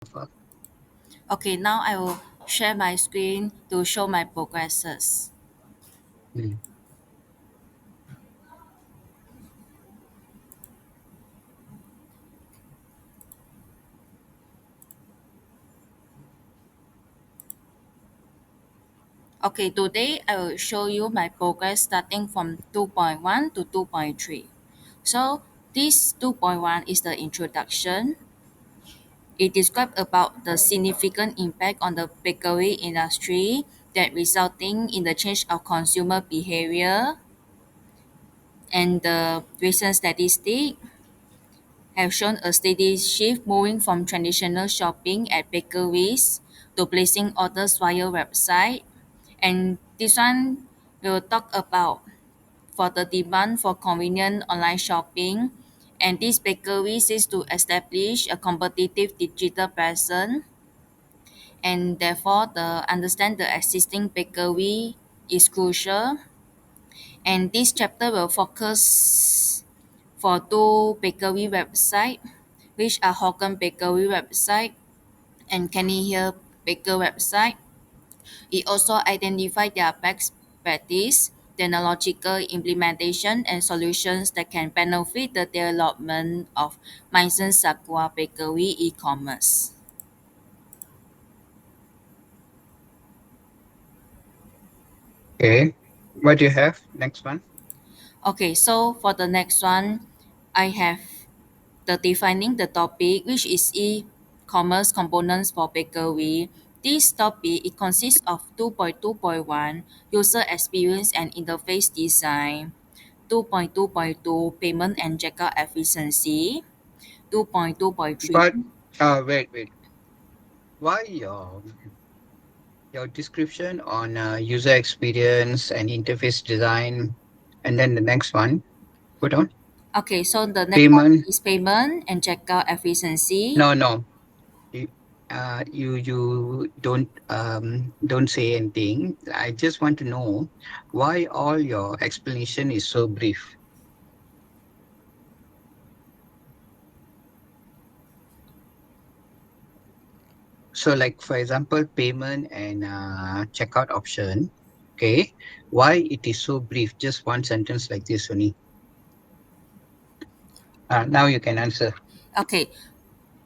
Fuck. Okay, now I will share my screen to show my progresses. Mm. Okay, today I will show you my progress starting from 2.1 to 2.3. So this 2.1 is the introduction. It describes about the significant impact on the bakery industry that resulting in the change of consumer behavior and the recent statistic have shown a steady shift moving from traditional shopping at bakeries to placing orders via website. And this one will talk about for the demand for convenient online shopping. And this bakery is to establish a competitive digital presence and therefore the understand the existing bakery is crucial. And this chapter will focus for two bakery website, which are Hogan Bakery website and Kenny Hill Baker website. It also identified their best practice, technological implementation, and solutions that can benefit the development of Maison Sakura Bakery e-commerce. Okay. What do you have? Next one. Okay, so for the next one, I have the defining the topic, which is e-commerce components for bakery. This topic it consists of 2.2.1 user experience and interface design, 2.2.2 payment and checkout efficiency, 2.2.3. But wait. Why your description on user experience and interface design, and then the next one. Put on Okay, so the next one payment. is payment and checkout efficiency. No. You, you don't say anything. I just want to know why all your explanation is so brief. So, like for example, payment and checkout option. Okay, why it is so brief? Just one sentence like this only. Now you can answer. Okay,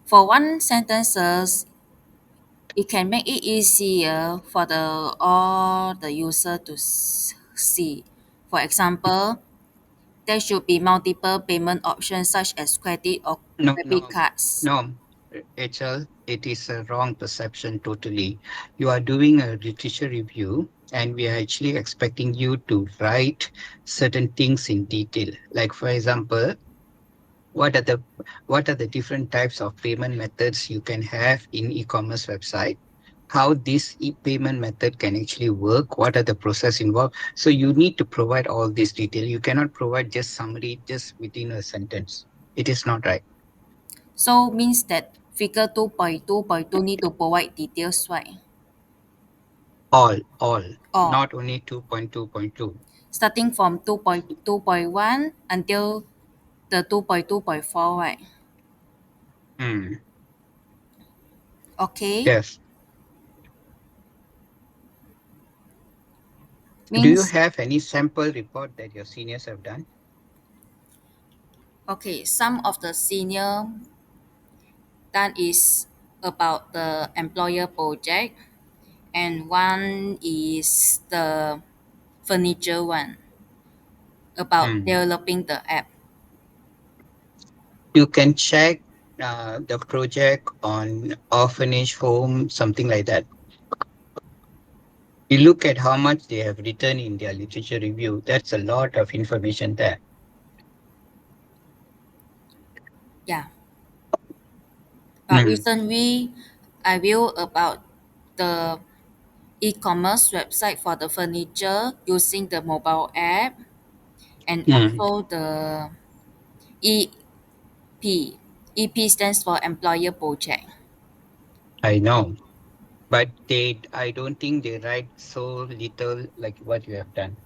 for one sentences, it can make it easier for the all the user to see. For example, there should be multiple payment options such as credit or No, debit no, cards. no. HL, it is a wrong perception totally. You are doing a literature review, and we are actually expecting you to write certain things in detail. Like for example, what are the what are the different types of payment methods you can have in e-commerce website, how this e-payment method can actually work, what are the process involved. So you need to provide all this detail. You cannot provide just summary just within a sentence. It is not right. So means that figure 2.2.2 need to provide details, right? All, Or not only 2.2.2. starting from 2.2.1 until the 2.2.4, right? Hmm. Okay, Yes. Do you means have any sample report that your seniors have done? okay, some of the senior that is about the employer project and one is the furniture one about Hmm. developing the app. You can check the project on orphanage home, something like that. You look at how much they have written in their literature review. That's a lot of information there. Yeah. But Mm, recently I view about the e-commerce website for the furniture using the mobile app and mm, also the EP. EP stands for employer project. I know, but I don't think they write so little like what you have done.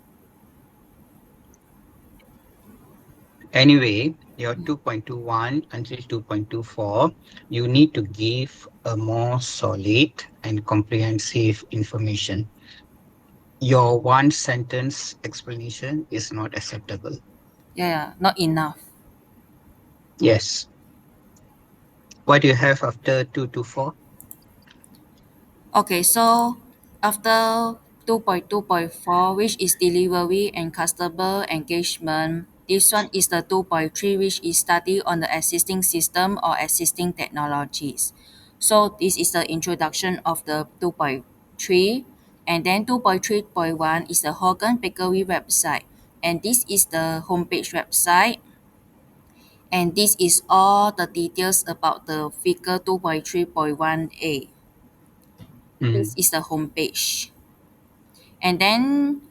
Anyway, your 2.21 until 2.24, you need to give a more solid and comprehensive information. Your one sentence explanation is not acceptable. Yeah, yeah, not enough. Yes. What do you have after 2 to 4? Okay, so after 2.2.4, which is delivery and customer engagement, this one is the 2.3, which is study on the existing system or existing technologies. So this is the introduction of the 2.3. And then 2.3.1 is the Hogan Bakery website. And this is the homepage website. And this is all the details about the figure 2.3.1a. This Mm, is the homepage. And then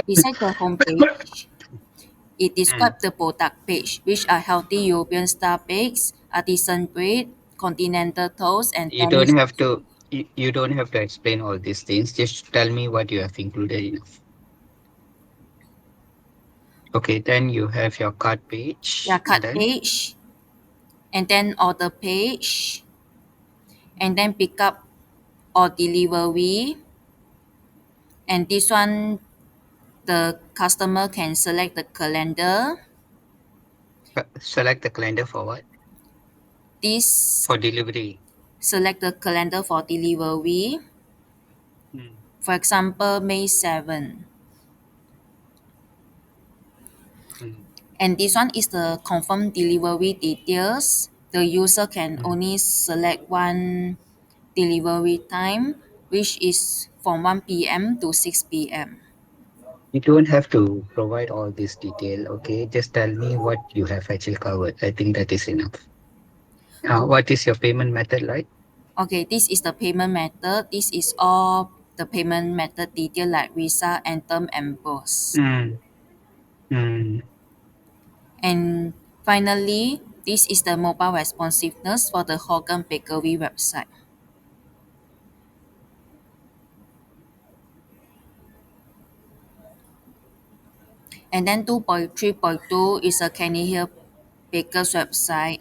beside the homepage, it mm. describes the product page, which are healthy European style bakes, artisan bread, continental toast, and You don't Danish have to pastry. you don't have to explain all these things. Just tell me what you have included in. Okay, then you have your card Yeah, page and cut then page, and then order page, and then pick up or delivery. And this one, the customer can select the calendar. select the calendar for what? This For delivery. select the calendar for delivery. Mm, For example, May 7. mm, And this one is the confirmed delivery details. The user can mm. only select one delivery time, which is from 1 p.m. to 6 p.m. You don't have to provide all this detail, okay? Just tell me what you have actually covered. I think that is enough. What is your payment method like? Okay, this is the payment method. This is all the payment method detail like Visa, Anthem, and BOS. Mm, mm, And finally, this is the mobile responsiveness for the Hogan Bakery website. And then 2.3.2 is a Kenny Hill Baker's website.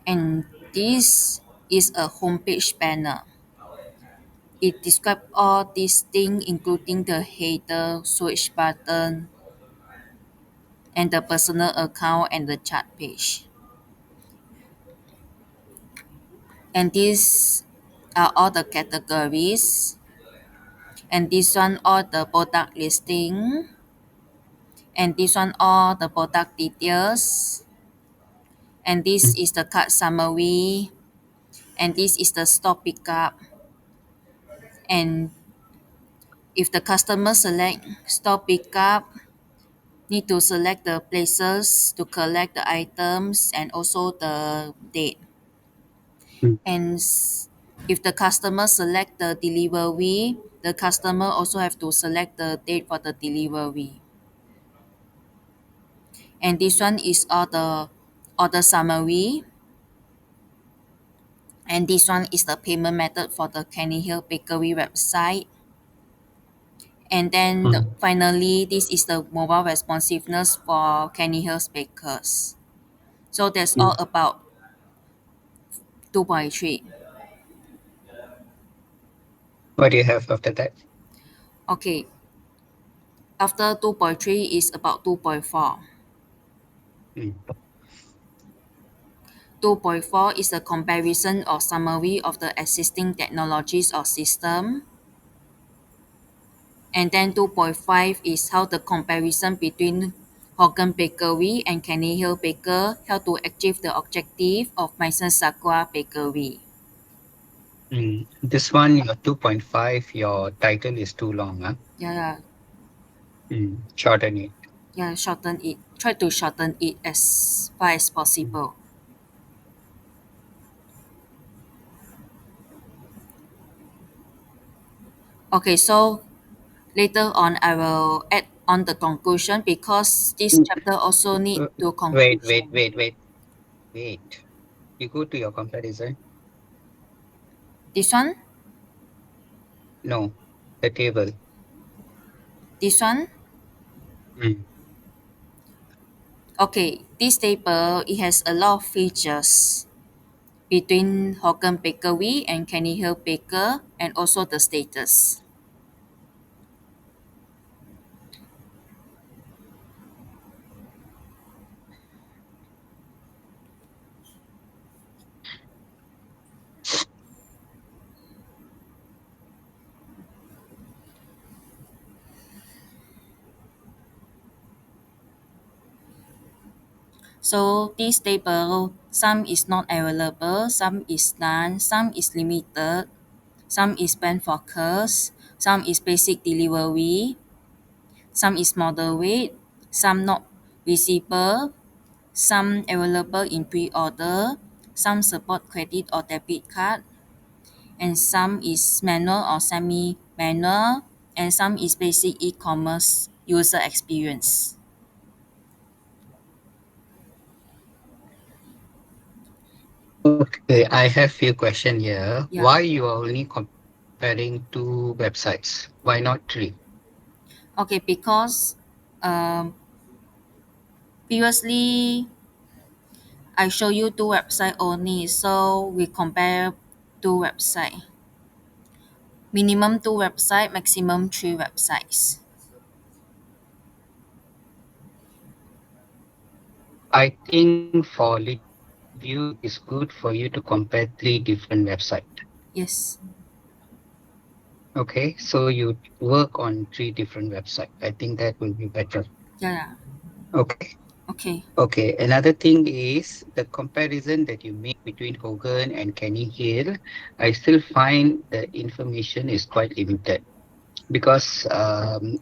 And this is a homepage banner. It describes all these things, including the header, switch button, and the personal account and the chat page. And these are all the categories. And this one all the product listing. And this one all the product details. And this mm, is the card summary. And this is the stock pickup. And if the customer select store pickup, need to select the places to collect the items and also the date. mm, And if the customer select the delivery, the customer also have to select the date for the delivery. And this one is all the order summary. And this one is the payment method for the Kenny Hill Bakery website. And then mm, finally, this is the mobile responsiveness for Kenny Hill's Bakers. So that's all mm. about 2.3. What do you have after that? Okay, after 2.3 is about 2.4. Mm, 2.4 is a comparison or summary of the existing technologies or system. And then 2.5 is how the comparison between Hogan Bakery and Kenny Hill Baker help to achieve the objective of Maison Sakura Bakery. mm. This one, your 2.5, your title is too long, huh? Yeah, yeah, Shorten it. yeah, shorten it. Try to shorten it as far as Mm. possible. Okay, so later on I will add on the conclusion because this Mm. chapter also need Uh, to Wait, wait, conclusion. wait, wait, wait. You go to your comparison. This one, No, the table. this one, Mm. Okay, this table it has a lot of features between Hogan Bakery and Kenny Hill Baker and also the status. So this table, some is not available, some is none, some is limited, some is band focus, some is basic delivery, some is moderate, some not visible, some available in pre-order, some support credit or debit card, and some is manual or semi-manual, and some is basic e-commerce user experience. Okay, I have few question here. Yeah. Why you are only comparing two websites? Why not three? Okay, because um, previously I show you two website only, so we compare two website. Minimum two website, maximum three websites. I think for literature review, it is good for you to compare three different websites. Yes. Okay, so you work on three different websites. I think that will be better. Yeah, yeah. Okay. Okay. Okay. Another thing is the comparison that you make between Hogan and Kenny Hill. I still find the information is quite limited because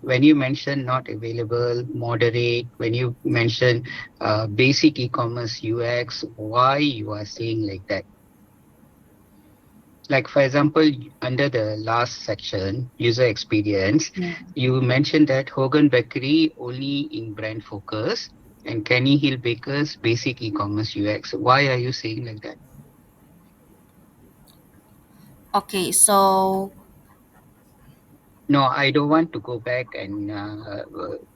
when you mention not available, moderate, when you mention basic e-commerce UX, why you are saying like that? Like, for example, under the last section, user experience, Mm. you mentioned that Hogan Bakery only in brand focus and Kenny Hill Baker's basic e-commerce UX. Why are you saying like that? Okay, so No, I don't want to go back and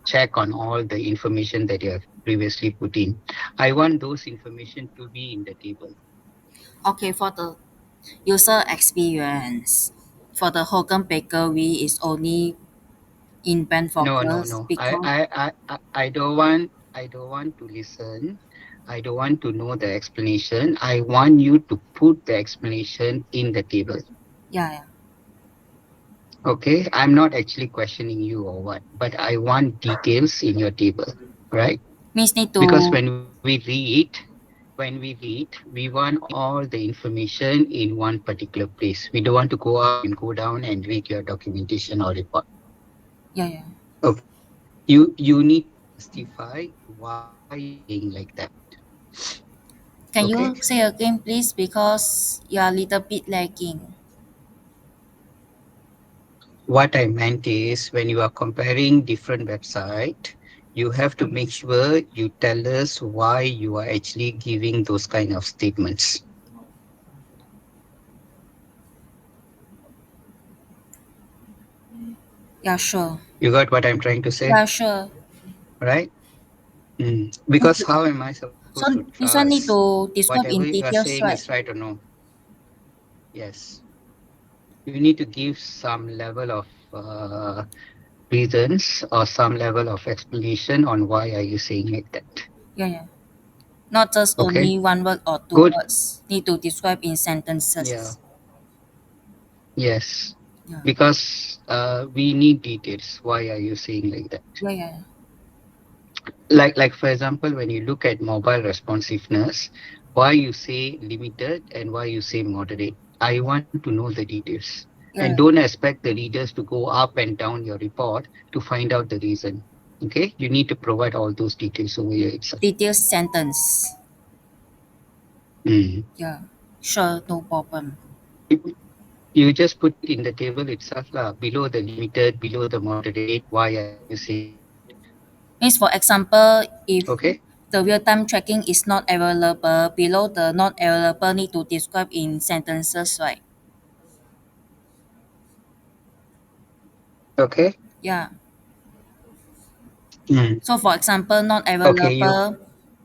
check on all the information that you have previously put in. I want those information to be in the table. okay for the user experience for the Hogan Bakery is only in brand No, no, focus no. because I don't want to listen. I don't want to know the explanation. I want you to put the explanation in the table. yeah, yeah. Okay? I'm not actually questioning you or what, but I want details in your table, right? Means need Because to when we read, we want all the information in one particular place. We don't want to go up and go down and read your documentation or report. yeah, yeah. Okay. You need to justify why you are saying like that. Can Okay. you say again please because you are a little bit lagging. What I meant is when you are comparing different website, you have to make sure you tell us why you are actually giving those kind of statements. Yeah, sure. You got what I'm trying to say, Yeah, sure. right? Because how am I supposed to So this one trust need to describe whatever in you are details, saying right? is right or no? Yes. You need to give some level of reasons or some level of explanation on why are you saying like that. Yeah, yeah. Not just Okay. only one word or two Good. words. Need to describe in Yeah. sentences. Yes. Yeah. Because we need details. Why are you saying like that? Yeah, yeah. Like for example, when you look at mobile responsiveness, why you say limited and why you say moderate. I want to know the details. And Yeah, yeah. don't expect the readers to go up and down your report to find out the reason. Okay, you need to provide all those details over here itself. Details sentence. Mm. Yeah. Sure, no problem. You just put it in the table itself, lah. Below the limited, below the moderate. Why are you saying like that? Means for example, if Okay. the real-time tracking is not available, below the not available need to describe in sentences, right? Okay. Yeah. Mm. So for example, not Okay. You available.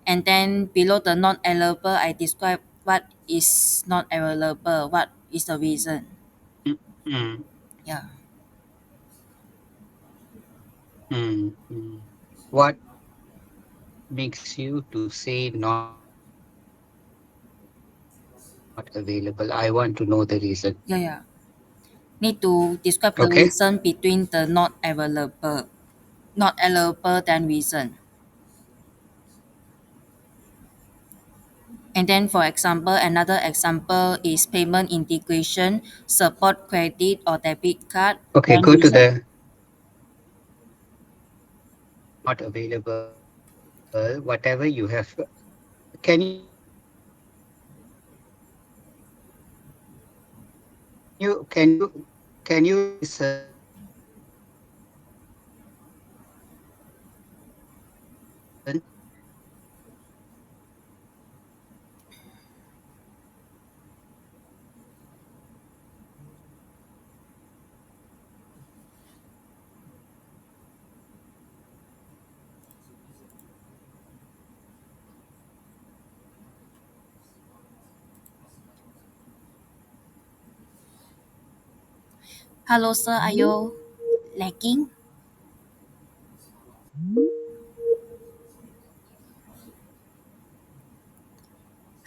And then below the not available, I describe what is not available, what is the reason. Mm, mm, Yeah, What makes you to say not available? I want to know the reason. yeah, yeah. Need to describe the Okay. reason between the not available than reason. And then, for example, another example is payment integration, support credit or debit card, Okay, then go to reason. the not available, whatever you have. Can you listen? Hello, sir, are you lagging?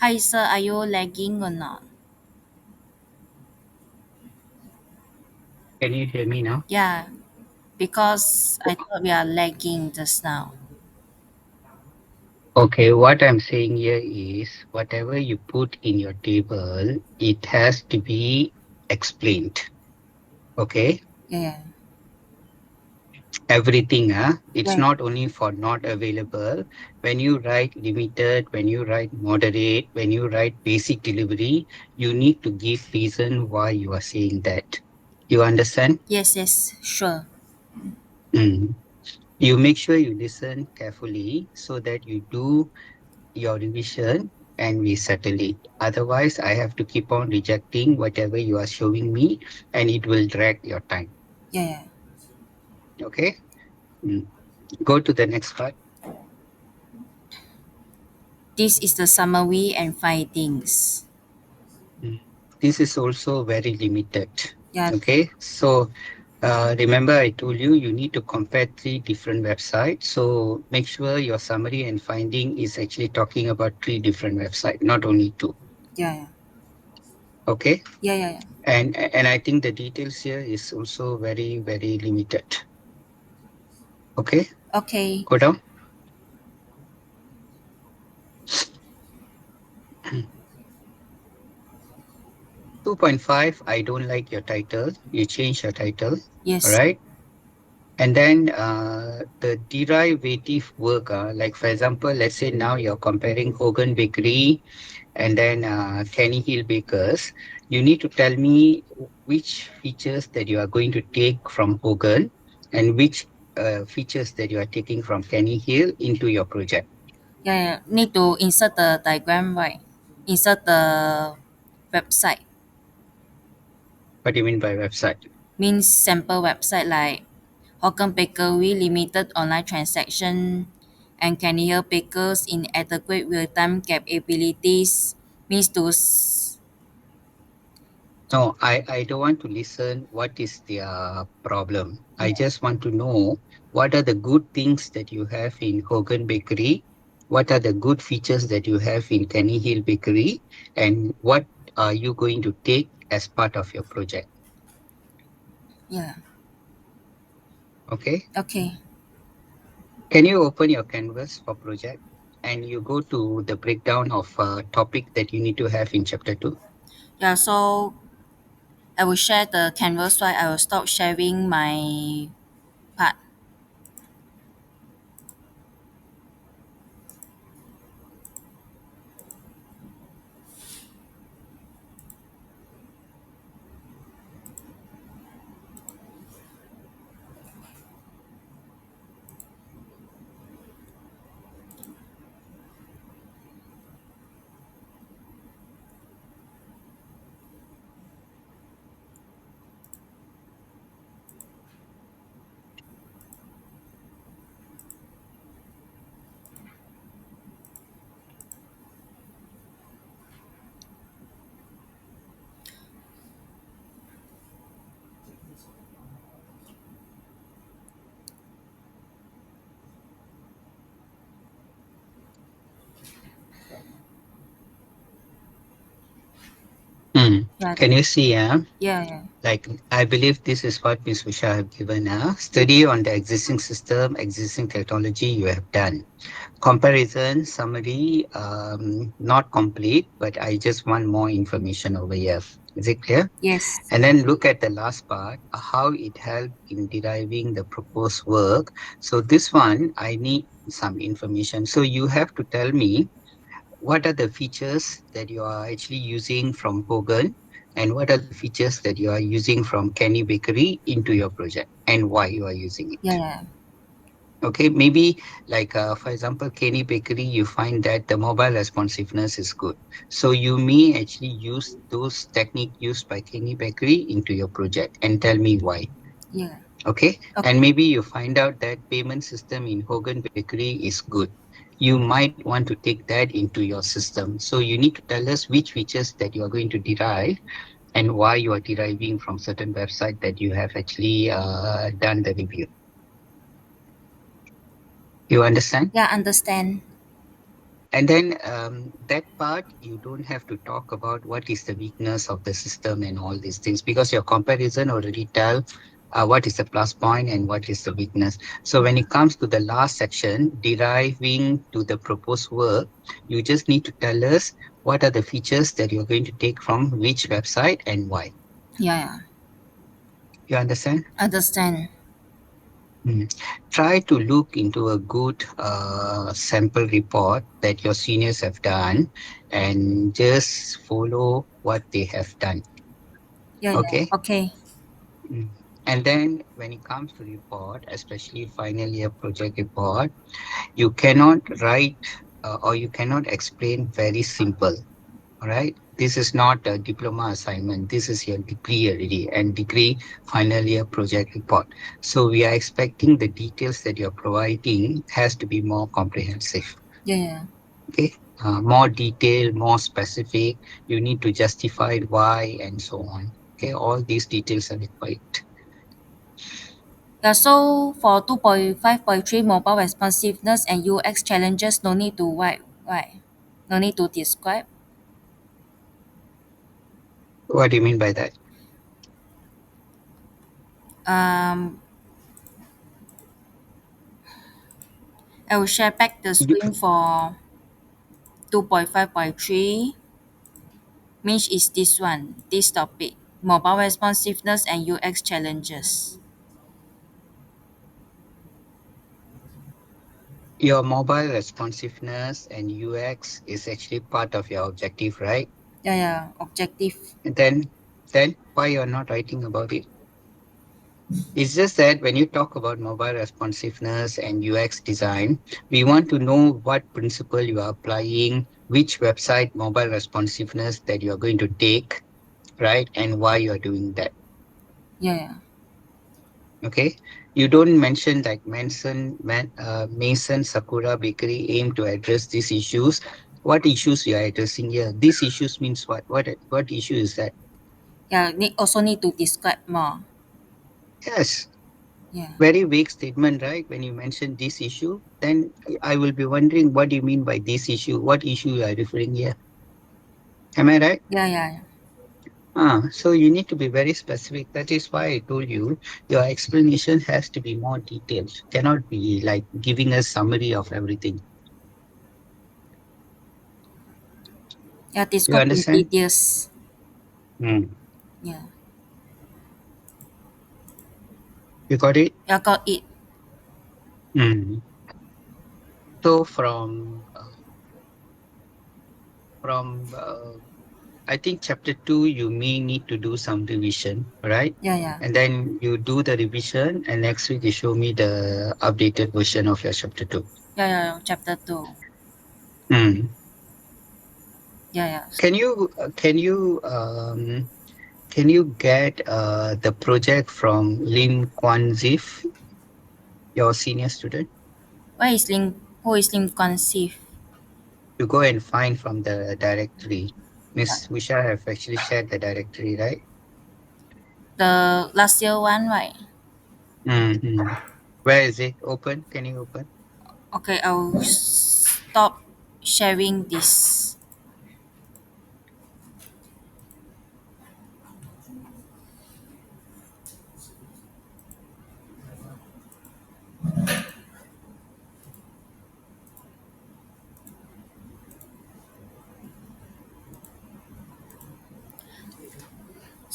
Hi, sir, are you lagging or not? Can you hear me now? Yeah, because I thought we are lagging just now. Okay, what I'm saying here is whatever you put in your table, it has to be explained. Okay, Yeah, everything, it's yeah, not only for not available. When you write limited, when you write moderate, when you write basic delivery, you need to give reason why you are saying that. You understand? yes, yes, sure. Mm. You make sure you listen carefully so that you do your revision and we settle it. Otherwise, I have to keep on rejecting whatever you are showing me and it will drag your time. Yeah, yeah. Okay? Mm. Go to the next part. This is the summary and findings. Mm. This is also very limited. Yeah, Okay? So remember, I told you you need to compare three different websites. So make sure your summary and finding is actually talking about three different websites, not only two. yeah, yeah, Okay? yeah, yeah, yeah. And I think the details here is also very, very limited. Okay? Okay, Go down. 2.5, I don't like your title. You change your title. All yes, right. And then the derivative work, like for example, let's say now you're comparing Hogan Bakery and then Kenny Hill Bakers. You need to tell me which features that you are going to take from Hogan and which features that you are taking from Kenny Hill into your project. yeah, yeah. Need to insert the diagram, right? Insert the website. What do you mean by website? Means sample website like Hokkien Bakery Limited online transaction and Canadian Bakers inadequate real-time capabilities means those. No, I don't want to listen what is their problem. I Yeah, just want to know what are the good things that you have in Hogan Bakery, what are the good features that you have in Kenny Hill Bakery, and what are you going to take as part of your project. yeah. Okay. Okay. Can you open your canvas for project and you go to the breakdown of topic that you need to have in chapter 2? Yeah, so I will share the canvas, right? I will stop sharing my part. Yeah. Can you see? Yeah. Yeah. Like I believe this is what Ms. Usha have given. Study on the existing system, existing technology you have done. Comparison summary, not complete, but I just want more information over here. Is it clear? Yes. And then look at the last part, how it helped in deriving the proposed work. So this one, I need some information. So you have to tell me what are the features that you are actually using from Hogan and what are the features that you are using from Kenny Bakery into your project and why you are using Yeah. it. Yeah. Okay, maybe like for example, Kenny Bakery, you find that the mobile responsiveness is good. So you may actually use those technique used by Kenny Bakery into your project and tell me why. Yeah. Okay, and Okay. maybe you find out that payment system in Hogan Bakery is good. You might want to take that into your system. So you need to tell us which features that you are going to derive and why you are deriving from certain website that you have actually done the review. You understand? Yeah. Understand. And then that part, you don't have to talk about what is the weakness of the system and all these things because your comparison already tell what is the plus point and what is the weakness. So when it comes to the last section, deriving to the proposed work, you just need to tell us what are the features that you're going to take from which website and why. Yeah. Yeah. You understand? Understand. Mm. Try to look into a good sample report that your seniors have done and just follow what they have done. Yeah. Yeah. Okay. Okay. Mm. And then when it comes to report, especially final year project report, you cannot write or you cannot explain very simple. All right. This is not a diploma assignment. This is your degree already and degree final year project report. So we are expecting the details that you're providing has to be more comprehensive. Yeah. Yeah. Okay. More detailed, more specific. You need to justify why and so on. Okay. All these details are required. Yeah, so for 2.5.3 mobile responsiveness and UX challenges, no need to write, right? No need to describe. What do you mean by that? Um, I will share back the You, screen for 2.5.3. Means is this one, this topic, mobile responsiveness and UX challenges. your mobile responsiveness and UX is actually part of your objective, right? Yeah, yeah, objective. And then why you're not writing about it? It's just that when you talk about mobile responsiveness and UX design, we want to know what principle you are applying, which website mobile responsiveness that you are going to take, right? And why you are doing that. Yeah, yeah, Okay. You don't mention like Mason Sakura Bakery aim to address these issues. What issues you are addressing here? These issues means what? What issue is that? yeah. Also need to describe more. Yes. Yeah, Very vague statement, right? When you mention this issue, then I will be wondering what do you mean by this issue? What issue you are referring here? Am I right? yeah, yeah, So you need to be very specific. That is why I told you your explanation has to be more detailed. Cannot be like giving a summary of everything. yeah. You Describe in understand? details. Mm. Yeah, You got it? yeah. Got it. Mm. So from I think chapter two, you may need to do some revision, right? Yeah, yeah, And then you do the revision, and next week you show me the updated version of your chapter two. yeah, yeah. Yeah. Chapter two. Mm. Yeah, yeah. Can you get the project from Lim Kwan Zif, your senior student? Where is link? Who is link conceive? You go and find from the directory. Yeah. Miss Wisha have actually shared the directory, right? The last year one, right? Mm-hmm. Where is it? Open? Can you open? Okay, I'll stop sharing this.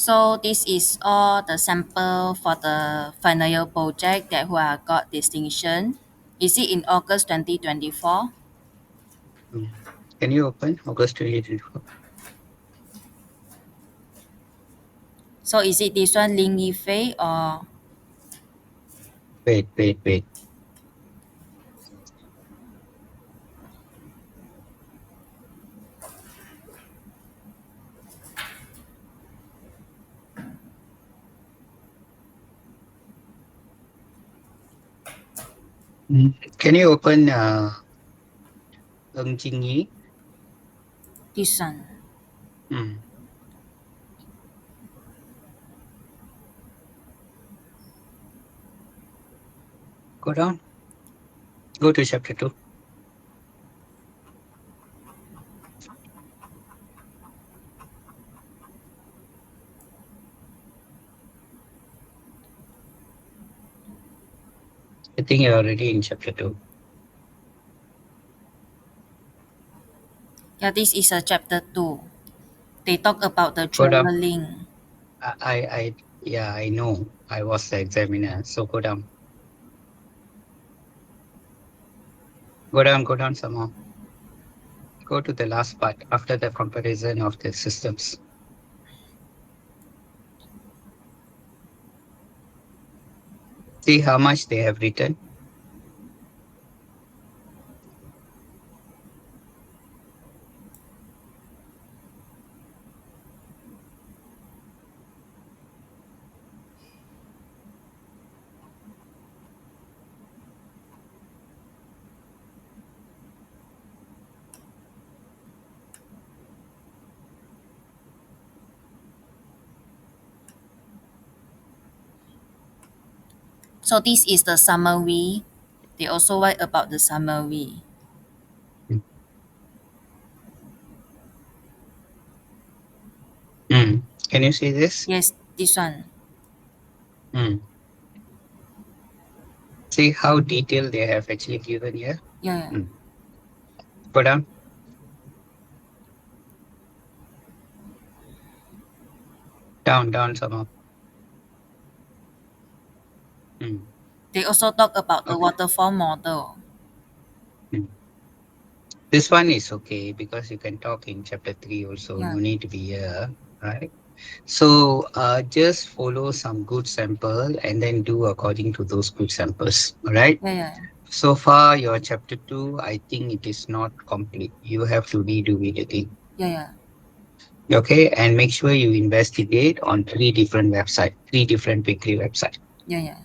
So this is all the sample for the final year project that who have got distinction. Is it in August 2024? Mm. Can you open August 2024? So is it this one Ling Yifei or Wait, wait, wait. Can you open Ng Jing Yi? this one? Mm. Go down. Go to chapter 2. I think you're already in chapter 2. Yeah, this is a chapter 2. They talk about the Go down. traveling. Yeah, I know. I was the examiner. So go down. Go down some more. Go to the last part after the comparison of the systems. See how much they have written. So this is the summary. They also write about the summary. Mm. Mm. Can you see this? Yes, this one. Mm. See how detailed they have actually given here. Yeah, yeah, Mm. Go down. Down some more. Mm. they also talk about the Okay. waterfall model. Mm. This one is okay because you can talk in chapter 3 also. Yeah, No need to be here, right? So just follow some good sample and then do according to those good samples. All right. yeah, yeah, So far, your chapter 2, I think it is not complete. You have to redo it again. yeah, yeah, Okay. And make sure you investigate on three different websites, three different weekly websites. yeah, yeah.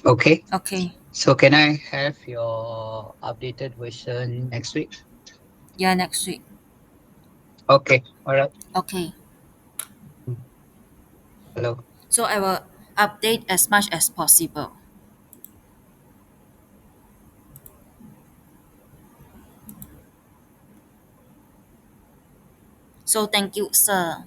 Okay. Okay, So can I have your updated version next week? yeah, next week. Okay. All right. Okay, Hello. so I will update as much as possible. So thank you, sir.